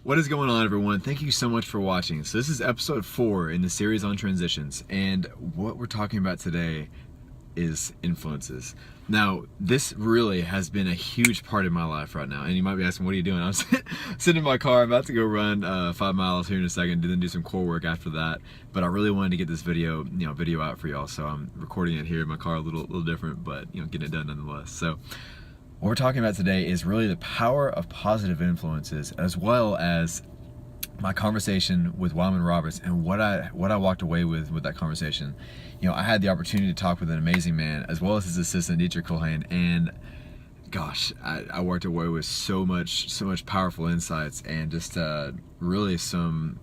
What is going on, everyone? Thank you so much for watching. So this is episode 4 in the series on transitions, and what we're talking about today is influences. Now, this really has been a huge part of my life right now, and you might be asking, what are you doing? I'm sitting in my car. I'm about to go run 5 miles here in a second, then do some core work after that. But I really wanted to get this video out for y'all, so I'm recording it here in my car, a little different, but getting it done nonetheless. So what we're talking about today is really the power of positive influences, as well as my conversation with Wyman Roberts and what I walked away with that conversation. I had the opportunity to talk with an amazing man, as well as his assistant, Dietrich Colhane, and gosh, I walked away with so much powerful insights, and just really some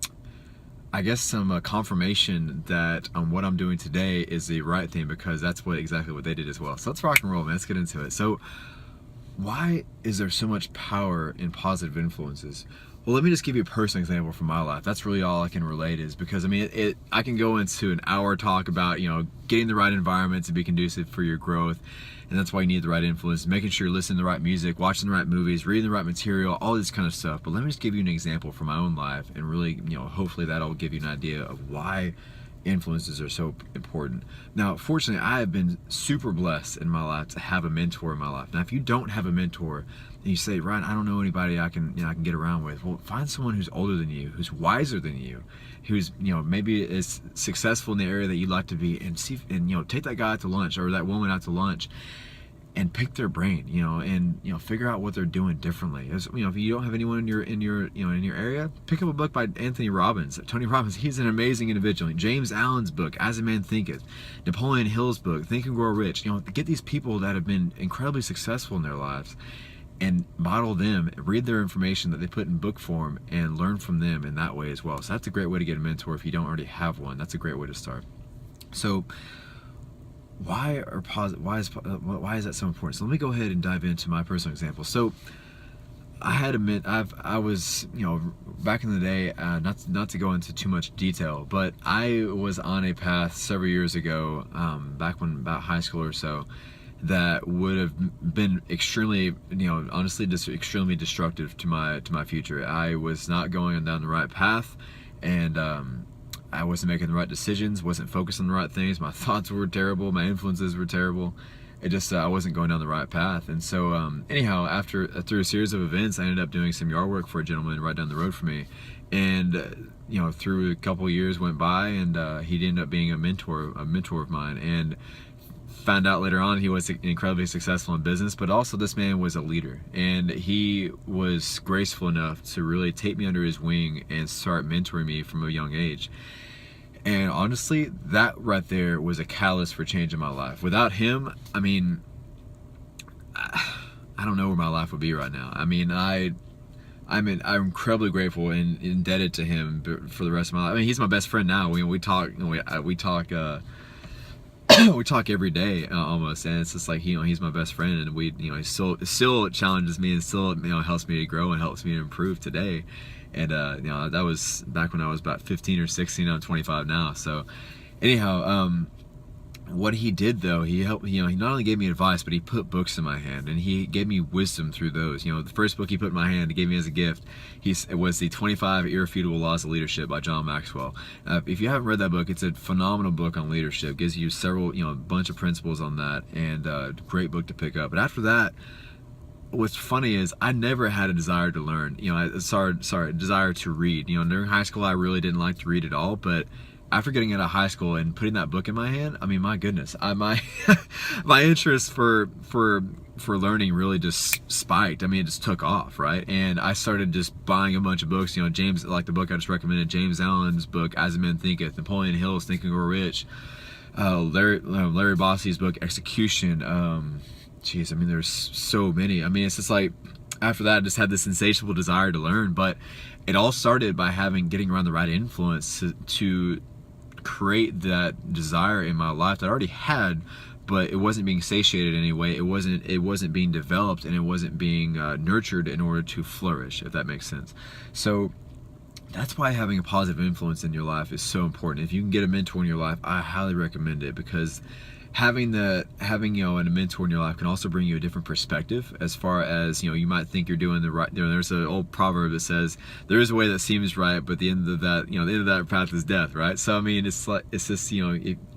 confirmation that what I'm doing today is the right thing, because that's exactly what they did as well. So let's rock and roll, man. Let's get into it. So why is there so much power in positive influences? Well, let me just give you a personal example from my life. That's really all I can relate, is because I can go into an hour talk about getting the right environment to be conducive for your growth, and that's why you need the right influence, making sure you're listening to the right music, watching the right movies, reading the right material, all this kind of stuff. But let me just give you an example from my own life, and really hopefully that'll give you an idea of why influences are so important. Now, fortunately, I have been super blessed in my life to have a mentor in my life. Now, if you don't have a mentor and you say, Ryan, I don't know anybody I can get around with, well, find someone who's older than you, who's wiser than you, who's maybe is successful in the area that you'd like to be, and take that guy out to lunch, or that woman out to lunch, and pick their brain, and figure out what they're doing differently. If you don't have anyone in your area, pick up a book by Tony Robbins. He's an amazing individual. James Allen's book, As a Man Thinketh, Napoleon Hill's book, Think and Grow Rich. Get these people that have been incredibly successful in their lives, and model them, read their information that they put in book form, and learn from them in that way as well. So that's a great way to get a mentor if you don't already have one. That's a great way to start. So why is that so important? So let me go ahead and dive into my personal example. So I was back in the day, not to go into too much detail, but I was on a path several years ago, back when about high school or so, that would have been extremely, honestly, just extremely destructive to my future. I was not going down the right path, and I wasn't making the right decisions, wasn't focused on the right things. My thoughts were terrible, my influences were terrible. It just, I wasn't going down the right path. And so anyhow, through a series of events, I ended up doing some yard work for a gentleman right down the road from me. And through a couple of years went by, and he'd ended up being a mentor of mine. And found out later on he was incredibly successful in business, but also this man was a leader, and he was graceful enough to really take me under his wing and start mentoring me from a young age. And honestly, that right there was a catalyst for change in my life. Without him, I don't know where my life would be right now. I'm incredibly grateful and indebted to him for the rest of my life. He's my best friend now. We talk we talk every day, almost, and it's just like he's my best friend, and he still challenges me, and still helps me to grow and helps me to improve today. And that was back when I was about 15 or 16. I'm 25 now. So anyhow, what he did, though, he helped. He not only gave me advice, but he put books in my hand, and he gave me wisdom through those. The first book he put in my hand, he gave me as a gift. It was the 25 Irrefutable Laws of Leadership by John Maxwell. If you haven't read that book, it's a phenomenal book on leadership. It gives you several, a bunch of principles on that, and great book to pick up. But after that, what's funny is I never had a desire to learn. Desire to read. During high school, I really didn't like to read at all, but after getting out of high school and putting that book in my hand, my goodness, my interest for learning really just spiked. It just took off, right? And I started just buying a bunch of books. James, like the book I just recommended, James Allen's book, As a Man Thinketh, Napoleon Hill's Think and Grow Rich, Larry Bossi's book, Execution. There's so many. It's just like, after that, I just had this insatiable desire to learn. But it all started by getting around the right influence to create that desire in my life that I already had, but it wasn't being satiated anyway. It wasn't being developed, and it wasn't being nurtured in order to flourish, if that makes sense. So that's why having a positive influence in your life is so important. If you can get a mentor in your life, I highly recommend it, because having a mentor in your life can also bring you a different perspective, as far as, you might think you're doing the right. There's an old proverb that says there is a way that seems right, but the end of that, the end of that path is death, right? So I mean, it's just,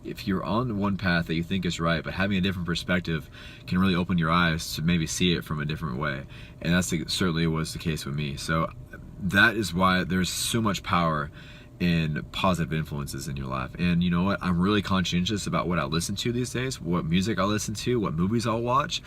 if you're on one path that you think is right, but having a different perspective can really open your eyes to maybe see it from a different way. And that's certainly was the case with me. So that is why there's so much power in positive influences in your life. And you know what? I'm really conscientious about what I listen to these days, what music I listen to, what movies I'll watch,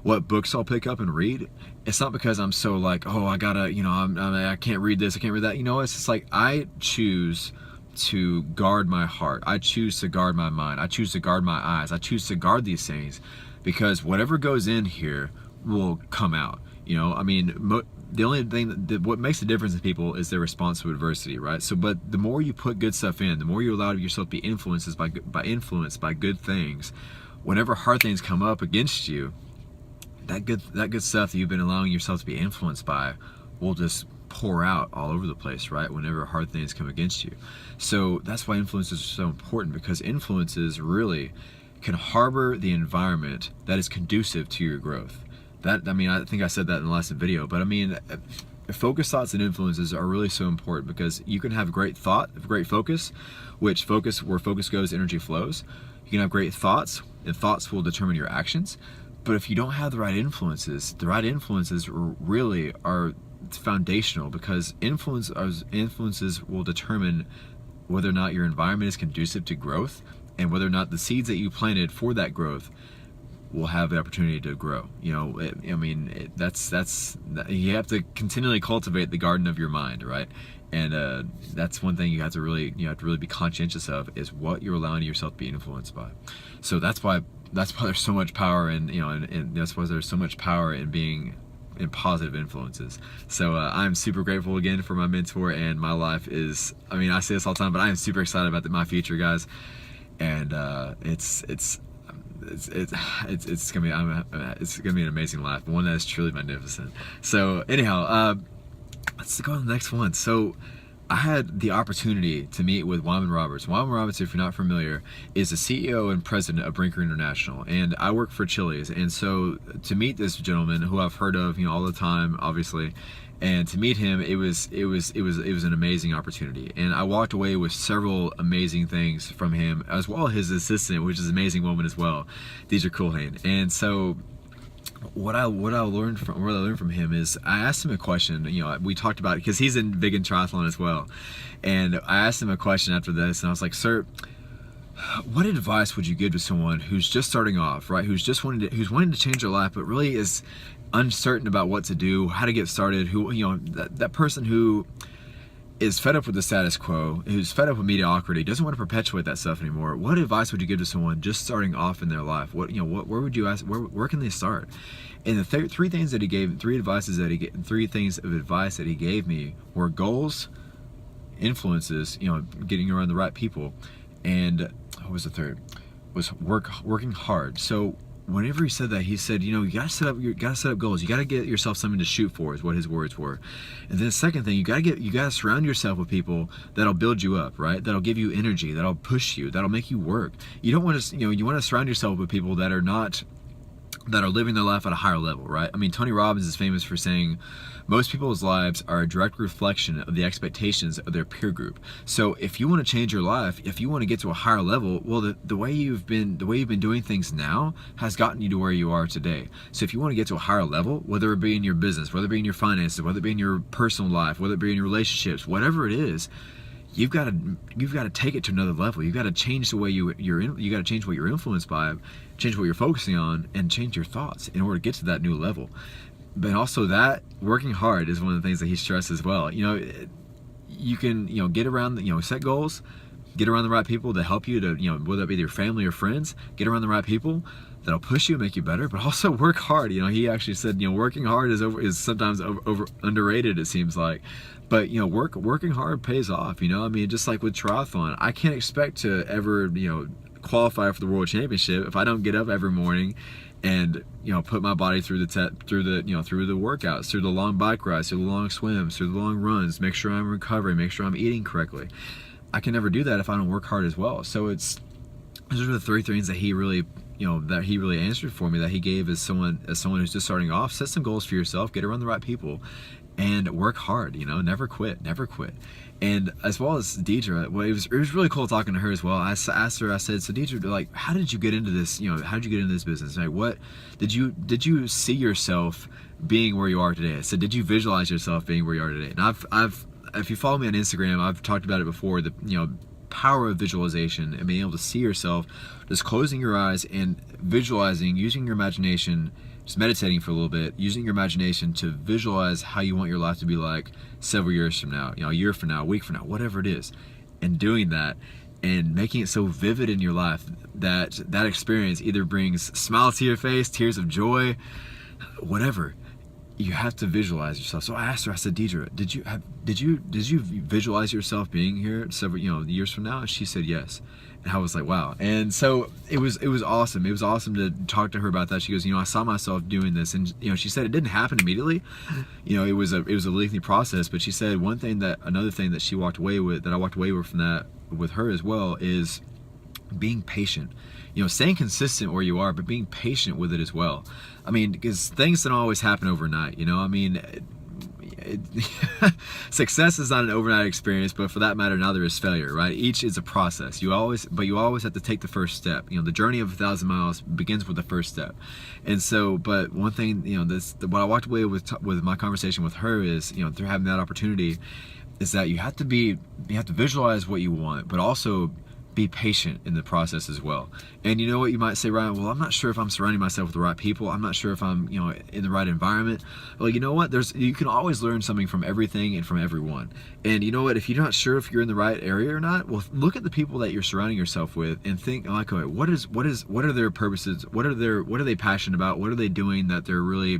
what books I'll pick up and read. It's not because I'm so like, oh, I gotta, I can't read this, I can't read that. It's just like, I choose to guard my heart. I choose to guard my mind. I choose to guard my eyes. I choose to guard these things, because whatever goes in here will come out. The only thing what makes the difference in people is their response to adversity, right? So, but the more you put good stuff in, the more you allow yourself to be influenced by good things. Whenever hard things come up against you, that good stuff that you've been allowing yourself to be influenced by will just pour out all over the place, right? Whenever hard things come against you. So that's why influences are so important, because influences really can harbor the environment that is conducive to your growth. I think I said that in the last video, but focus, thoughts, and influences are really so important, because you can have great thought, great focus, where focus goes, energy flows. You can have great thoughts, and thoughts will determine your actions. But if you don't have the right influences really are foundational, because influences will determine whether or not your environment is conducive to growth, and whether or not the seeds that you planted for that growth will have the opportunity to grow. That's you have to continually cultivate the garden of your mind, right? And that's one thing you have to really be conscientious of, is what you're allowing yourself to be influenced by. So that's why there's so much power in and that's why there's so much power in being in positive influences. So I'm super grateful again for my mentor, and my life is, I say this all the time, but I am super excited about my future, guys. And it's gonna be an amazing life, one that is truly magnificent. So anyhow, let's go on the next one. So I had the opportunity to meet with Wyman Roberts. Wyman Roberts, if you're not familiar, is the CEO and president of Brinker International, and I work for Chili's. And so to meet this gentleman, who I've heard of all the time, obviously, and to meet him, it was an amazing opportunity. And I walked away with several amazing things from him, as well as his assistant, which is an amazing woman as well, Deidre Coolhane. And so what I learned from him is, I asked him a question. We talked about it because he's big in triathlon as well, and I asked him a question after this, and I was like, "Sir, what advice would you give to someone who's just starting off, right? Who's wanting to change their life, but really is uncertain about what to do, how to get started? That person who is fed up with the status quo, who's fed up with mediocrity, doesn't want to perpetuate that stuff anymore. What advice would you give to someone just starting off in their life? Where would you ask? Where can they start?" And the three things of advice that he gave me were goals, influences, getting around the right people, and what was the third? Was working hard. So whenever he said that, he said, you gotta set up goals. You gotta get yourself something to shoot for, is what his words were. And then the second thing, you gotta surround yourself with people that'll build you up, right? That'll give you energy, that'll push you, that'll make you work. You don't want to, you want to surround yourself with people that are living their life at a higher level, right? Tony Robbins is famous for saying, most people's lives are a direct reflection of the expectations of their peer group. So if you want to change your life, if you want to get to a higher level, well, the way you've been doing things now has gotten you to where you are today. So if you want to get to a higher level, whether it be in your business, whether it be in your finances, whether it be in your personal life, whether it be in your relationships, whatever it is, you've got to take it to another level. You've got to change the way you got to change what you're influenced by, change what you're focusing on, and change your thoughts in order to get to that new level. But also, that working hard is one of the things that he stressed as well. You can get around, set goals, get around the right people to help you to, whether it be your family or friends, get around the right people that'll push you and make you better, but also work hard. He actually said, working hard is sometimes underrated, it seems like. But working hard pays off. Just like with triathlon, I can't expect to ever qualify for the world championship if I don't get up every morning and put my body through the workouts, through the long bike rides, through the long swims, through the long runs, make sure I'm recovering, make sure I'm eating correctly. I can never do that if I don't work hard as well. So those are the three things that he really, that he really answered for me, that he gave as someone who's just starting off. Set some goals for yourself, get around the right people, and work hard. Never quit. And as well as Deidre, well, it was really cool talking to her as well. I asked her, I said, so Deidre, like, how did you get into this? How did you get into this business? Like, what did you see yourself being where you are today? I said, did you visualize yourself being where you are today? And I've if you follow me on Instagram, I've talked about it before. The power of visualization and being able to see yourself, just closing your eyes and visualizing, using your imagination, just meditating for a little bit, using your imagination to visualize how you want your life to be like several years from now, a year from now, a week from now, whatever it is, and doing that and making it so vivid in your life that that experience either brings smiles to your face, tears of joy, whatever. You have to visualize yourself. So I asked her, I said, Deidre, did you visualize yourself being here several years from now? And she said yes. And I was like, wow. And so it was awesome. It was awesome to talk to her about that. She goes, I saw myself doing this, and she said it didn't happen immediately. It was a lengthy process, but she said another thing that she walked away with, that I walked away with from that with her as well, is being patient. Staying consistent where you are, but being patient with it as well. I mean, because things don't always happen overnight. Success is not an overnight experience, but for that matter, neither is failure, right? Each is a process. You always have to take the first step. The journey of 1,000 miles begins with the first step. And so, but one thing, what I walked away with my conversation with her is, through having that opportunity, is that you have to visualize what you want, but also be patient in the process as well. And you know what, you might say, Ryan, well, I'm not sure if I'm surrounding myself with the right people. I'm not sure if I'm, in the right environment. Well, you know what? You can always learn something from everything and from everyone. And you know what? If you're not sure if you're in the right area or not, well, look at the people that you're surrounding yourself with and think, like, okay, what are their purposes? What are they passionate about? What are they doing that they're really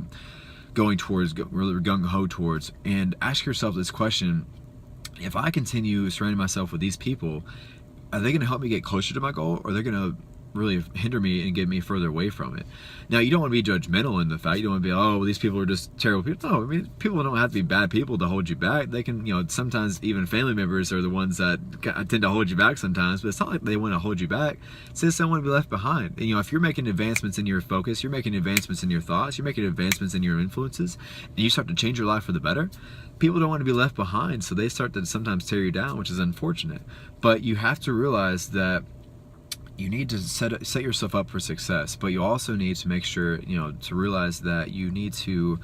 going towards, really gung-ho towards? And ask yourself this question: if I continue surrounding myself with these people, are they going to help me get closer to my goal, or are they going to really hinder me and get me further away from it? Now, you don't want to be judgmental in the fact. You don't want to be, oh, well, these people are just terrible people. No, I mean, people don't have to be bad people to hold you back. They can, sometimes even family members are the ones that tend to hold you back sometimes, but it's not like they want to hold you back. It's just they don't want to be left behind. And, if you're making advancements in your focus, you're making advancements in your thoughts, you're making advancements in your influences, and you start to change your life for the better, people don't want to be left behind, so they start to sometimes tear you down, which is unfortunate. But you have to realize that you need to set yourself up for success, but you also need to make sure, to realize that you need to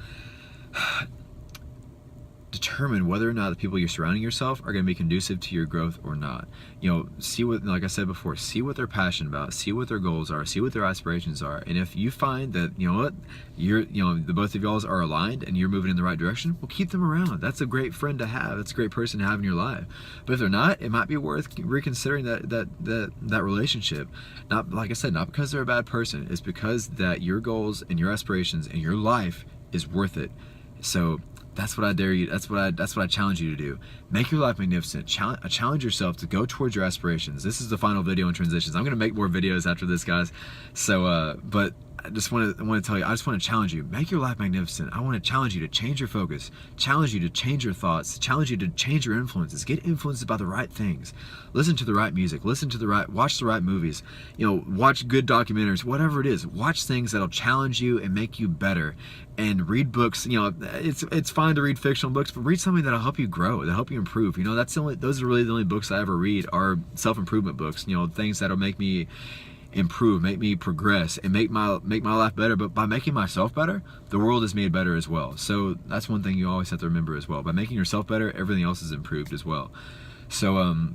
determine whether or not the people you're surrounding yourself are going to be conducive to your growth or not. See what, like I said before, see what they're passionate about, see what their goals are, see what their aspirations are. And if you find that, the both of y'all are aligned and you're moving in the right direction, well, keep them around. That's a great friend to have. That's a great person to have in your life. But if they're not, it might be worth reconsidering that relationship. Not, like I said, not because they're a bad person. It's because that your goals and your aspirations and your life is worth it. So that's what I dare you. That's what I challenge you to do. Make your life magnificent. Challenge yourself to go towards your aspirations. This is the final video in transitions. I'm going to make more videos after this, guys. So, but I just want to tell you, I just want to challenge you. Make your life magnificent. I want to challenge you to change your focus, challenge you to change your thoughts, challenge you to change your influences. Get influenced by the right things. Listen to the right music. Watch the right movies. Watch good documentaries. Whatever it is, watch things that'll challenge you and make you better. And read books. It's fine to read fictional books, but read something that'll help you grow, that'll help you improve. Those are really the only books I ever read are self-improvement books. Things that'll make me improve, make me progress, and make my life better. But by making myself better, the world is made better as well. So that's one thing you always have to remember as well. By making yourself better, everything else is improved as well. So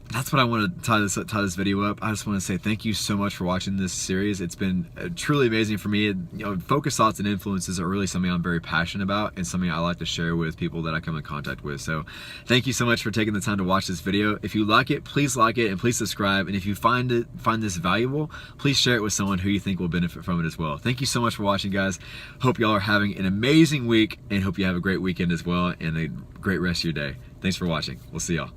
that's what I want to tie this video up. I just want to say thank you so much for watching this series. It's been truly amazing for me. Focus, thoughts, and influences are really something I'm very passionate about and something I like to share with people that I come in contact with. So thank you so much for taking the time to watch this video. If you like it, please like it and please subscribe. And if you find this valuable, please share it with someone who you think will benefit from it as well. Thank you so much for watching, guys. Hope y'all are having an amazing week and hope you have a great weekend as well and a great rest of your day. Thanks for watching. We'll see y'all.